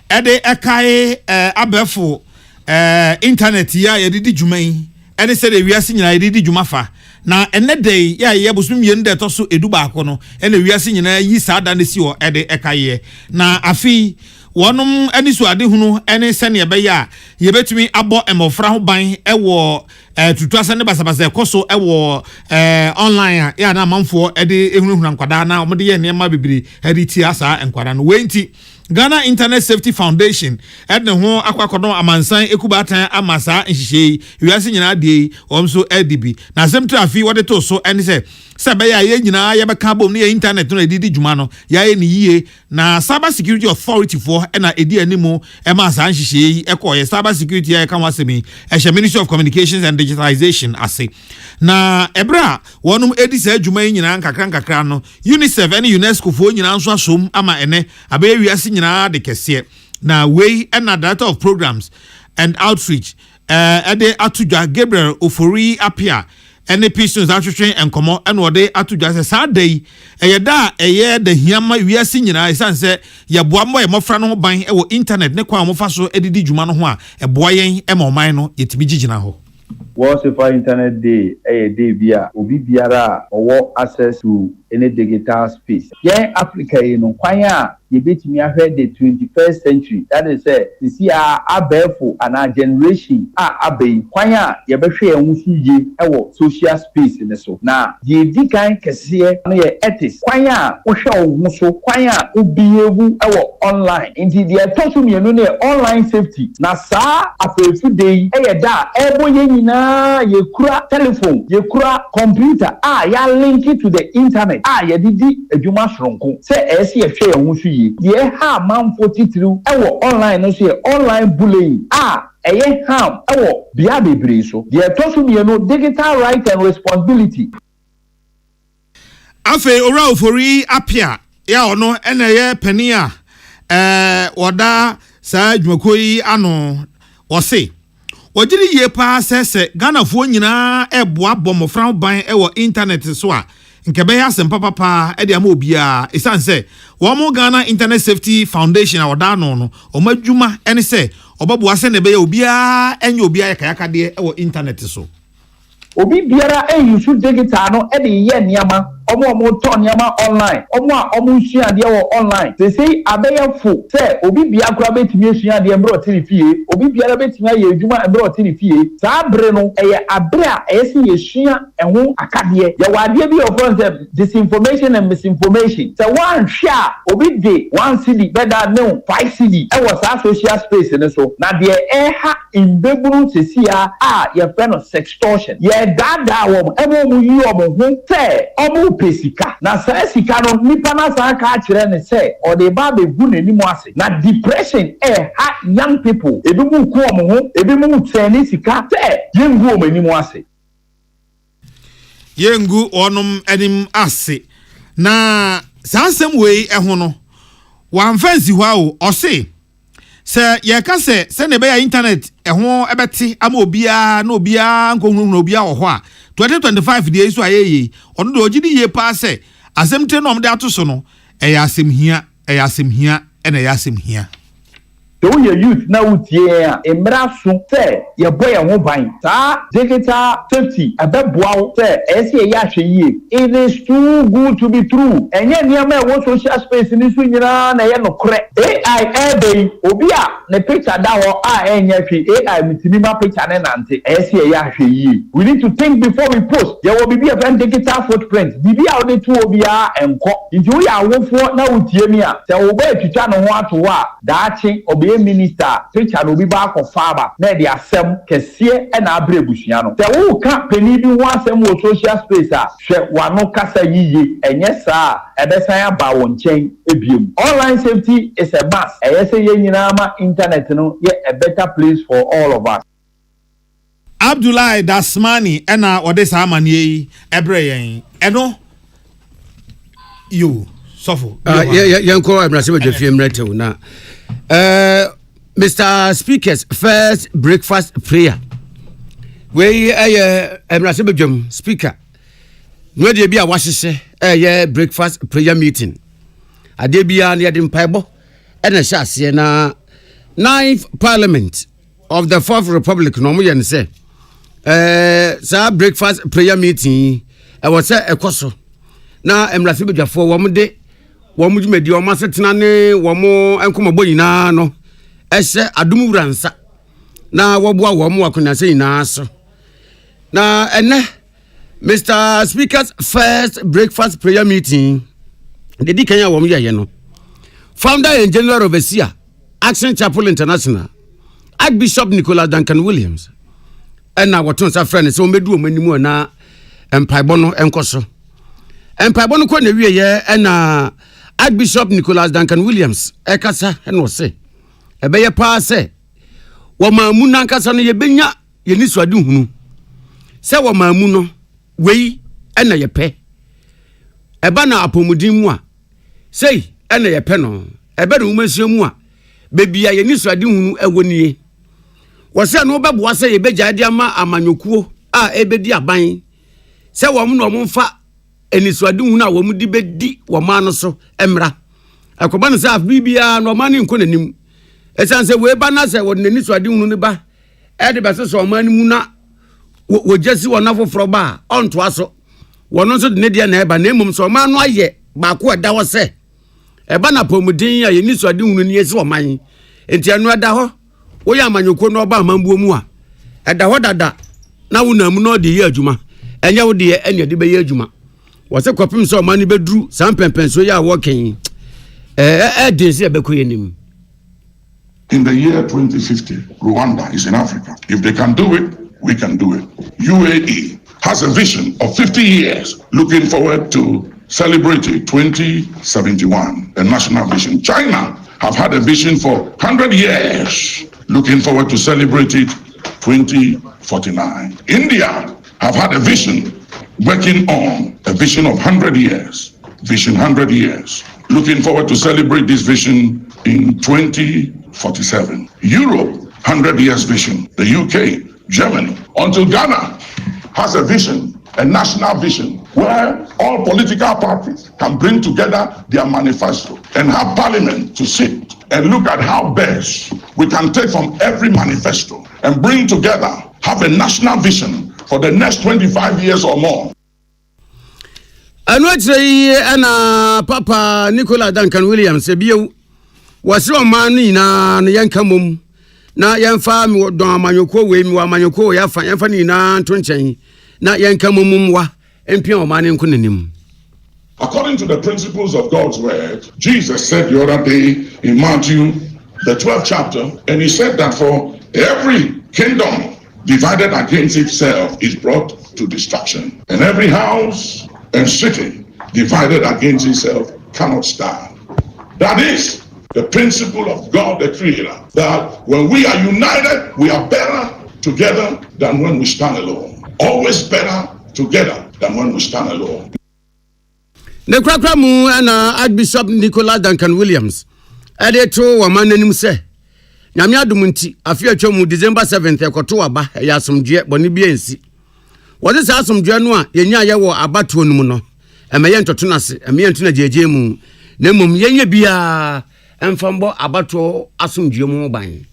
ede ekai abefo internet ya yedidi dwuman ene se de ewiase nyina yedidi dwuma fa na ene dey ya ye bosum ye nde to so edu ba ko no ene ewiase nyina yi sada ne si ho ede ekai na afi wonum eni so ade hunu ene se ne be ya ye betumi abo emofra ho ban ewo tutuasa ne basabasa ekoso ewo online ya na manfo ede ehunu nkwada na omde ye ne ma bibiri ede ti asa nkwada no wenti Ghana Internet Safety Foundation edne ho akwakodo amansan ekubatan amasa nhihye wiase nyina de omso edibi na semtra afi wode to so ene se be ya ye nyina ye beka bom ne internet no edidi dwuma no ya ye ne yie na Cyber Security Authority for ena edi animu emasa nhihye ekoye Cyber Security ya kan wasemi Ministry of Communications and Digitalization ase na ebra wonum edi sa dwuma nyina nkakra no UNICEF ene UNESCO fo nyina nso asom ama ene abe wiase nyina de kese na we ena Director of Programs and Outreach ade atudwa Gabriel Ofori apia ene Pistons ahwehwe enkomo ene ode atudwa se saa dai eyeda eye da hiama wiase nyina esanse ye boa mo ye mofra no ban e wo internet ne kwa mo fa so edidi dwuma no ho a e boa yen e ma oman no yetimi gigina ho. World Safer Internet Day, a day via Obi Biara or access to any digital space. Yeah, Africa, you know, you bet me I heard the 21st century. That is to see our barefoot and our generation are obey. Kwanya, you better share our social space in the so. Now, ye decan can see a ethics. Kwanya, Osho, Kwanya, Ubi, our online. Indeed, they are talking me online safety. Now, sir, after a few days, ye kura telephone, ye kura computer, ya link it to the internet. Ye didi ejuma shronko. Say esi e share wonsu ye. Ye ha man 43 ewo online no say online bullying. Eye ham ewo bia bebre so. Ye tosu me no digital right and responsibility. Afe ora ofori apia ya ono ene ye penia oda sa dwumakoyi ano wose wajiri ye pa sese Ghana fo nyina eboa bomofran ban ewo internet so a nkebe ya sempa papa e dia ma obia esanse wo mo Ghana Internet Safety Foundation a oda no omadwuma ene se obaboa se ne be ya obia enye obia yakayaka de ewo internet so obi biara use digital no e de ye niama omo ton niama online omo sua de wo online they say abeyafo say obi bia kura betimi sua de mbro tini fie obi biara betimi aye adwuma mbro tini fie saa bre no eye abre a ese ye sua eho akade ye wade bi of them disinformation and misinformation say one share obi de 1 cedi better no 5 cedi e was our social space ne so na de ha imbeburu sesia ye friend of sextortion ye dada wo emo mu yi omo ho say omo pesika na sa sika no nipa na sa ka kire ne say o de ba be gu nanimu ase na depression ha young people ebi mu ku omo ho ebi mu tseni sika say yengu o manimu ase yengu onum anim ase na sansem we ho no wan fancy hwa o se se ye ka se ne be ya internet ho ebeti ama obia na obia nkohunu na obia wo ho a 2025 dey so ayeye ono do ogidi ye pa se asemte no omde ato so no asem hia ena asem hia so your youth na utie a emra so say ye boy ho ban ta digital safety abeboa say ese ye ahwe yie it is too good to be true enye niam e wo social space ni so nyina na ye no kore AI ebe obi a ne picture da ho enye hwe AI mitini ma picture ne nante ese ye ahwe yie we need to think before we post there will be a digital footprint bibi a ode tu obi a enko nti wo ya wofo na utie mi a se wo ba twitwa no ho ato a daache obi minister picture no bi ba ko faba na de asem kese e na abre busua no se wo ka peni bi ho asem wo social space a hwe wano kasa yiye enye saa ebesan aba won chen ebiem online safety is a must say ye nyina ma internet no ye a better place for all of us. Abdullahi Dasmani ena ode sa amane yi ebre yen eno you sofo yanko abrase bedwafie mretew na Mr. Speaker's first breakfast prayer we abrase bedwam speaker no de bia wahyehe breakfast prayer meeting ade bia na de mpaibo ena sha ase na 9th Parliament of the 4th Republic no mo yen say sa breakfast prayer meeting e was ekoso na emrase bedwafo wo mo de wo mo dwumadi wo masetena ne wo mo enkomabo nyina no ehye adum wuransa na wo boa wo mo akona se nyina so na ene Mr. Speaker's first breakfast prayer meeting the dikanya wo mo ye no founder and general overseer Action Chapel International Archbishop Nicholas Duncan Williams and na woton sa friend so medu o manimu na empaibo no enkoso empaibo no ko na wie ye na Archbishop Nicholas Duncan Williams ekasa no se ebeye pa se wo mamu na nkasa no ye benya ye ni suade hunu se wo mamu no wei na ye pe eba na apomudin mu a sei na ye pe no ebe no masua mu a bebia ye ni suade hunu ewoni wo se no beboa se ye beja dia ma amanyokuo a ebedi aban sɛ wɔn no wɔn fa enisuade hu na wɔn di bedi wɔn ma no so emra akoba no sɛ bibia no ma no nko nanim esan sɛ we ba na sɛ wɔn enisuade hu no ba e de bɛsɛ sɛ wɔn ma no mu na wɔgyesi wɔn afoforo ba ɔnto aso wɔn nso de ne deɛ na eba na emum sɛ wɔn ma no ayɛ baako ɛda hɔ sɛ eba na pomudin a enisuade hu no ne yesi wɔn man enti anu ɛda hɔ woyɛ amanyoko no ɔba amambuo mu a ɛda hɔ dada na wonam no de yɛ adwuma ɛnyɛ wo de ɛne de bɛyɛ adwuma wɔsɛ kɔpem sɛ ɔma no bɛduru saa mpɛmpɛnso yɛ a wɔkɛn ɛden sɛ ɛbɛkɔ yɛ nim. In the year 2050, Rwanda is in Africa. If they can do it, we can do it. UAE has a vision of 50 years looking forward to celebrating 2071, a national vision. China have had a vision for 100 years looking forward to celebrating 2049. India have had a vision working on a vision of 100 years, vision 100 years, looking forward to celebrate this vision in 2047. Europe, 100 years vision, the UK, Germany, until Ghana has a vision, a national vision, where all political parties can bring together their manifesto and have parliament to sit and look at how best we can take from every manifesto and bring together, have a national vision for the next 25 years or more. Anwachei ana Papa Nicola Duncan Williams ebiew wase omani na yanka mom na yemfa mi don amanyoko we mi amanyoko ya fa yemfa ni na ntonchen na yanka mom wa empia omani nkonanim. According to the principles of God's word, Jesus said the other day in Matthew, the 12th chapter, and he said that for every kingdom divided against itself is brought to destruction, and every house and city divided against itself cannot stand. That is the principle of God the Creator, that when we are united, we are better together than when we stand alone. Always better together than when we stand alone. The Krakramu and Archbishop Nicola Duncan Williams added to Wamananim say, Namia Dumunti, a few chomu December 7th, a Kotoaba, a Yasum Jet, Bonibiensi. What is Asum Janua, Yenya Yawa Abatu Muno, a Mayan Totunas, a Miantuna Jemu, Nemum Yenya Bia, and Fambo Abato Asum Jemu Bang.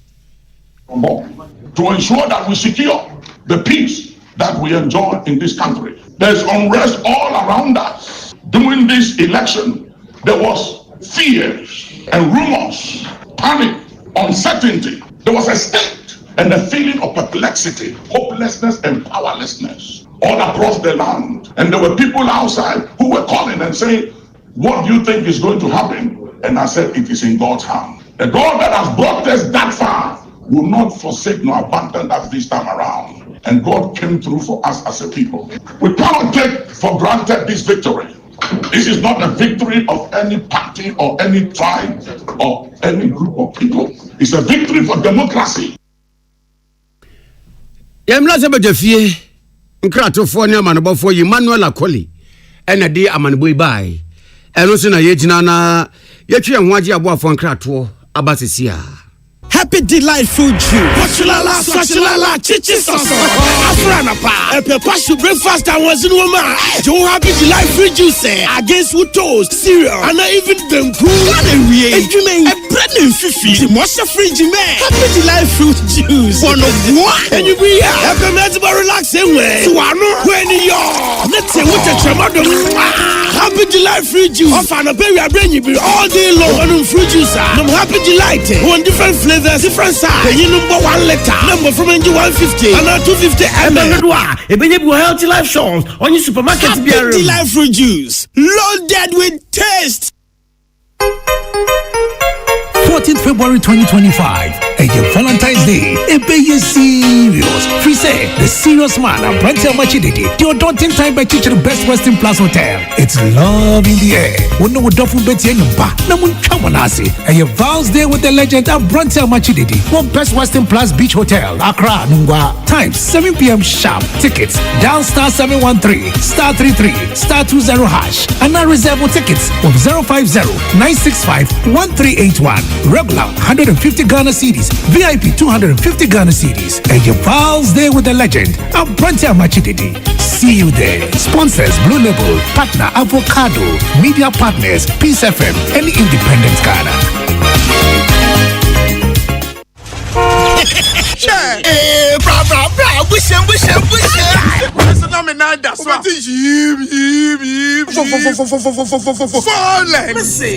To ensure that we secure the peace that we enjoy in this country. There's unrest all around us. During this election, there was fears and rumors, panic, uncertainty. There was a state and a feeling of perplexity, hopelessness, and powerlessness all across the land. And there were people outside who were calling and saying, what do you think is going to happen? And I said, it is in God's hand. The God that has brought us that far will not forsake nor abandon us this time around. And God came through for us as a people. We cannot take for granted this victory. This is not a victory of any party or any tribe or any group of people. It's a victory for democracy. Yemla sebejefie nkratofo ne amanobofo Emmanuel Akoli ene de amanboy bai. Eno se na yegyina na yetwe ho age aboafo nkrato abasesia. Happy delightful Jew. Swashilala, swashilala, chichi soso. Afrana pa. Epe pashu breakfast and was in woman. Joe happy delightful juice against with toast, cereal, and even them cool. And we a dreaming a brand new fifi. The most fridge man. Happy delightful juice. One of what? And you be here. Happy medical relaxing way. Swano when you're. Let's say what a tremor. Happy delightful juice. Off and a baby I bring you all day long. One fruit juice. I'm happy delight. One different flavor. Different size. You number 1 liter. Number from NG 150 and 250 ml. Ebenya healthy life shows on your supermarket. Happy life fruit juice, loaded with taste. 14th February 2025. Valentine's Day. Be serious. Free say the serious man and Brent Machididi. The daunting time by teacher the Best Western Plus Hotel. It's love in the air. We know what Duffy Betty and Ba. Namun Chamanasi. Vows Day with the legend of Brent Machididi. One Best Western Plus Beach Hotel. Accra, Nungwa. Times 7 p.m. sharp. Tickets. Dial star 713 star 33 star 20 hash. And now reserve tickets of 050-965-1381. Regular 150 Ghana cedis. VIP 250 Ghana cedis. And your pals there with the legend of Brent Machididi. see you there. Sponsors Blue Label, partner Avocado, media partners Peace FM, and Independent Ghana.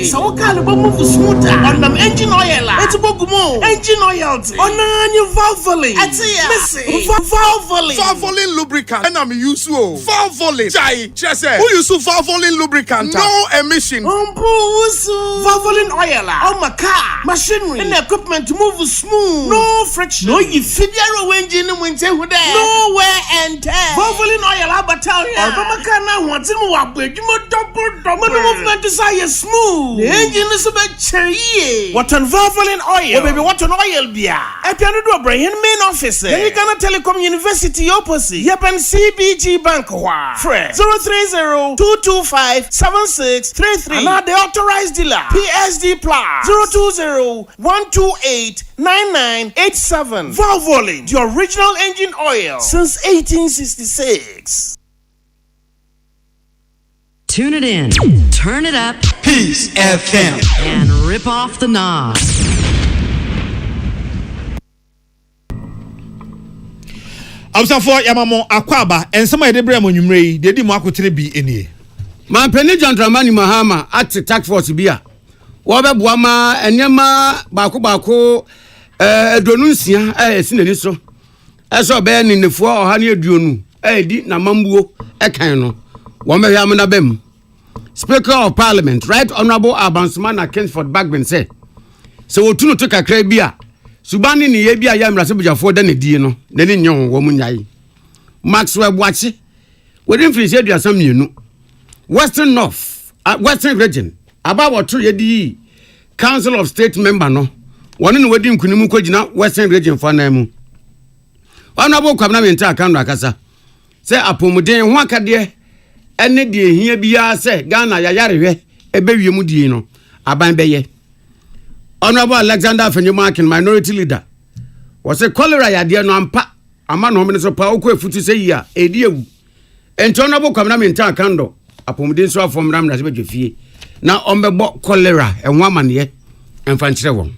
So can move smoother on them engine oil. It's bogumo engine oil. On your valvoline. Valvoline lubricant. And I'm used to Valvoline. Chai, Chese. Who use Valvoline lubricant? No emission. Valvoline oil. On my car, machinery, and equipment to move smooth. No friction. No, you figure engine winter with that. No wear and tear. Valvoline oil, Abataria. Obama wants him to upgrade. You must double movement to say smooth. The engine is a bit cherry. What on Valvoline oil? Baby, what on oil beer? I can do a brain main office. Then you can Telecom University opposite. Yep, and CBG Bank. Fred 030-225-7633. Now the authorized dealer. PSD Plus 020-128-9987. Valvoline, the original engine oil since 1866. Tune it in, turn it up, Peace FM, and rip off the knob. Absafo Yamamo Akwaba and some of the Bremo Numre, they did Marcotin be in here. My penny Dramani Mahama at the tax force beer. Wabe Buama and Yama Bako Donuncia, Sineniso. As a band in the 400 June, di na Mambuo, Akano, Wame Yamana Bem. Speaker of Parliament, Right Honorable Abansman Kingsford Bagman said, so Tuno took a crabia. Subani ni yebia yam rasebuja for the dino, then in young woman yai. Maxwell Watchy, within free said you are some you Western North, Western region, about what 2 year Council of State member no, one in wedding Kunimukojina, Western region for Nemu. Honorable Kwamna Akan Rakasa, say Apomuden Wakadia, and the here be say Ghana Yayare, a baby mudino, Aban Beye. Honorable Alexander Fenyumarkin, minority leader, was a cholera idea no ampa, a man who minister Pauko Futu say ya, a dear. And Honorable Kwamna Kando, Apomuden so from Ram Rasbeji. Now on the book cholera and 1 man ye, and Fancheron.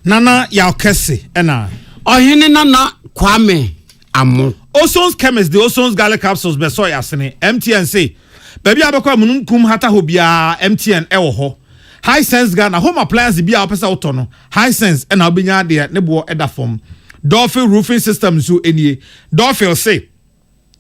Nana Yaukesi, Ena. Oh, Nana Kwame Amo. Oson's chemist, the Oson's Gala capsules, Besoya Sene, MTN say, Baby Abaka Munkum Hata Hobia, MTN Ewoho. High sense Ghana home appliance be our pesa autono. High sense and Albinia de nebo eda form. Dolphin roofing systems so any. Dolphin say.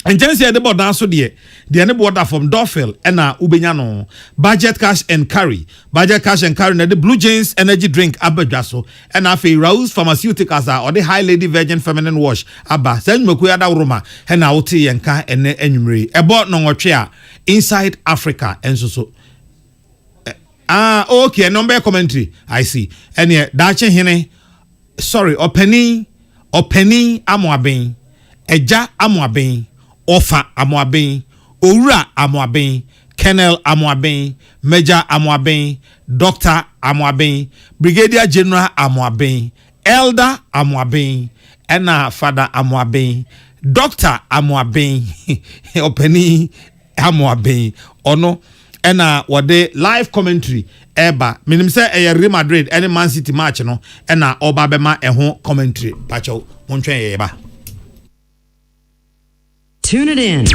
And Jency the board so the nebo order from Dolphin and Ubenyano. Budget cash and carry. Budget cash and carry the Blue Jays energy drink abejaso. And afi Raus pharmaceuticals or the high lady virgin feminine wash. Abba send Mokuya da Roma. And Auti Yanka and Enumri. About no chair inside Africa and so. Okay, number commentary. I see. And yeah, Dache Hene, sorry, Openi Amoabin, Eja Amoabin, Ofa Amoabin, Ura Amoabin, Kennel Amoabin, Major Amoabin, Doctor Amoabin, Brigadier General Amoabin, Elder Amoabin, and Father Amoabin, Doctor Amoabin, Openi Amoabin, Ono. And what the live commentary eba minim say Real Madrid any Man City match no and Obabema home commentary pacho montwe eba. Tune it in.